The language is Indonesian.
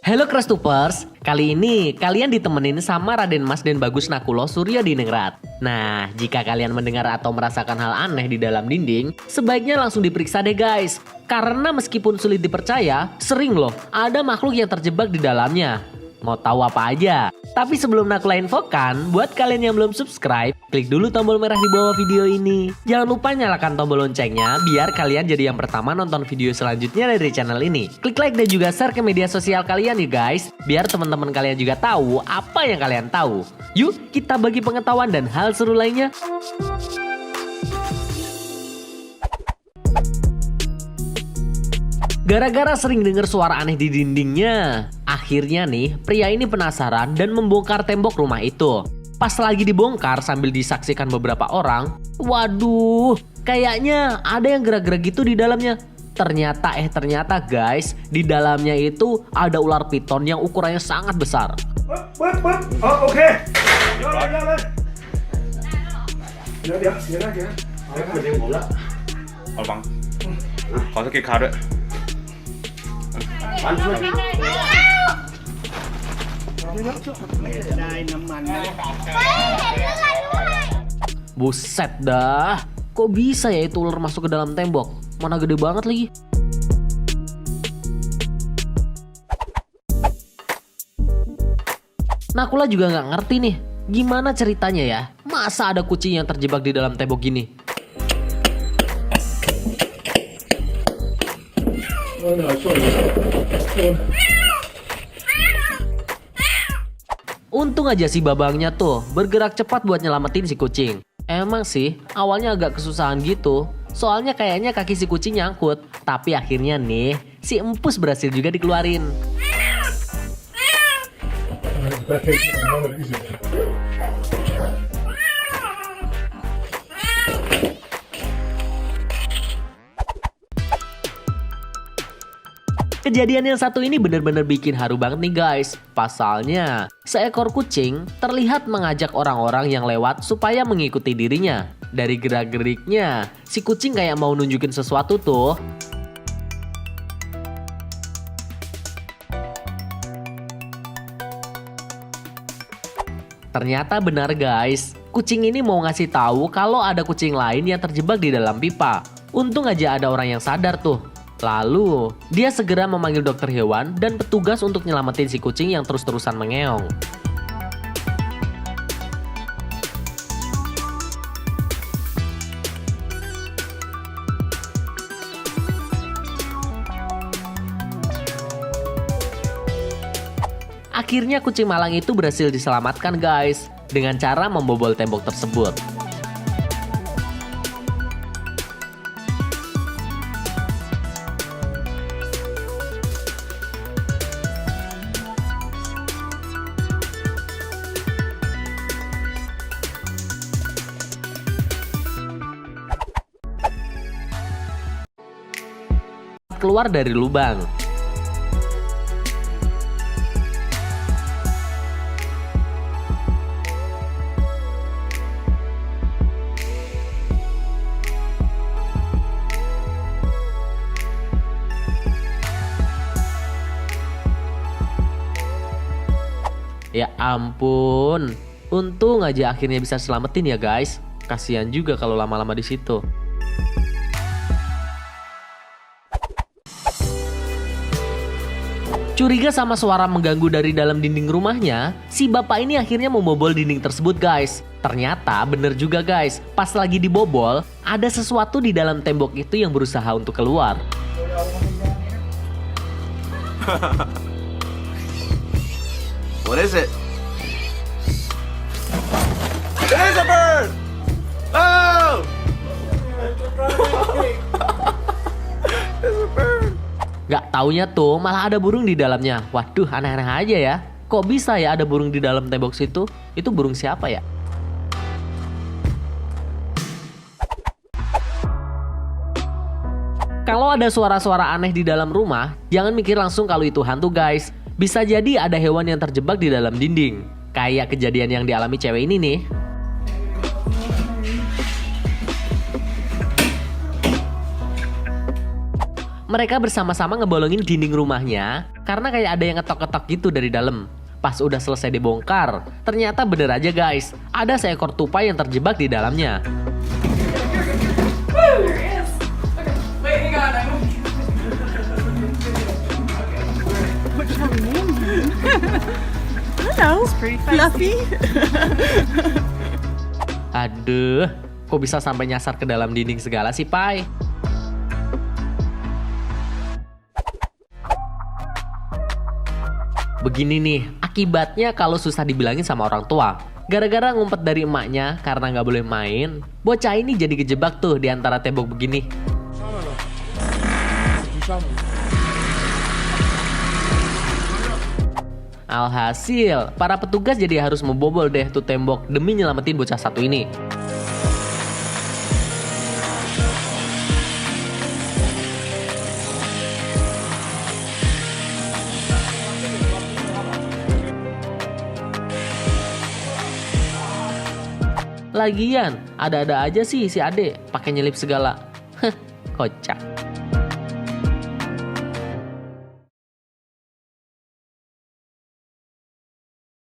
Halo Crastupers, kali ini kalian ditemenin sama Raden Mas dan Bagus Nakulo Surya Diningrat. Nah, jika kalian mendengar atau merasakan hal aneh di dalam dinding, sebaiknya langsung diperiksa deh guys. Karena meskipun sulit dipercaya, sering loh ada makhluk yang terjebak di dalamnya. Mau tahu apa aja? Tapi sebelum Nakula infokan, buat kalian yang belum subscribe, klik dulu tombol merah di bawah video ini. Jangan lupa nyalakan tombol loncengnya biar kalian jadi yang pertama nonton video selanjutnya dari channel ini. Klik like dan juga share ke media sosial kalian ya guys, biar teman-teman kalian juga tahu apa yang kalian tahu. Yuk kita bagi pengetahuan dan hal seru lainnya. Gara-gara sering dengar suara aneh di dindingnya, akhirnya nih pria ini penasaran dan membongkar tembok rumah itu. Pas lagi dibongkar sambil disaksikan beberapa orang, waduh, kayaknya ada yang gerak-gerak gitu di dalamnya. Ternyata guys, di dalamnya itu ada ular piton yang ukurannya sangat besar. Oh, oke. Jalan. Dia. Mending bola. Kalau bang, kalau sakit kado. Buset dah, kok bisa ya itu ular masuk ke dalam tembok? Mana gede banget lagi. Nakula juga nggak ngerti nih, gimana ceritanya ya? Masa ada kucing yang terjebak di dalam tembok gini? Untung aja si babangnya tuh bergerak cepat buat nyelamatin si kucing. Emang sih awalnya agak kesusahan gitu, soalnya kayaknya kaki si kucing nyangkut. Tapi akhirnya nih si empus berhasil juga dikeluarin. Kejadian yang satu ini bener-bener bikin haru banget nih guys. Pasalnya, seekor kucing terlihat mengajak orang-orang yang lewat supaya mengikuti dirinya. Dari gerak-geriknya, si kucing kayak mau nunjukin sesuatu tuh. Ternyata benar guys, kucing ini mau ngasih tahu kalau ada kucing lain yang terjebak di dalam pipa. Untung aja ada orang yang sadar tuh. Lalu, dia segera memanggil dokter hewan dan petugas untuk nyelamatin si kucing yang terus-terusan mengeong. Akhirnya kucing malang itu berhasil diselamatkan guys, dengan cara membobol tembok tersebut. Keluar dari lubang. Ya ampun, untung aja akhirnya bisa selamatin ya guys. Kasihan juga kalau lama-lama di situ. Curiga sama suara mengganggu dari dalam dinding rumahnya, si bapak ini akhirnya membobol dinding tersebut guys. Ternyata bener juga guys, pas lagi dibobol, ada sesuatu di dalam tembok itu yang berusaha untuk keluar. What is it? It is a bird! Oh! It's a bird. Gak taunya tuh malah ada burung di dalamnya. Waduh, aneh-aneh aja ya. Kok bisa ya ada burung di dalam tembok situ? Itu burung siapa ya? Kalau ada suara-suara aneh di dalam rumah, jangan mikir langsung kalau itu hantu guys. Bisa jadi ada hewan yang terjebak di dalam dinding. Kayak kejadian yang dialami cewek ini nih. Mereka bersama-sama ngebolongin dinding rumahnya karena kayak ada yang ngetok-ketok gitu dari dalam. Pas udah selesai dibongkar, ternyata bener aja guys, ada seekor tupai yang terjebak di dalamnya. What shall we name him? I don't know. It's pretty fluffy. Aduh, kok bisa sampai nyasar ke dalam dinding segala sih, Pai? Begini nih, akibatnya kalau susah dibilangin sama orang tua. Gara-gara ngumpet dari emaknya karena nggak boleh main, bocah ini jadi kejebak tuh di antara tembok begini. Alhasil, para petugas jadi harus membobol deh tuh tembok demi nyelamatin bocah satu ini. Lagian, ada-ada aja sih si Ade pakai nyelip segala. Heh, kocak.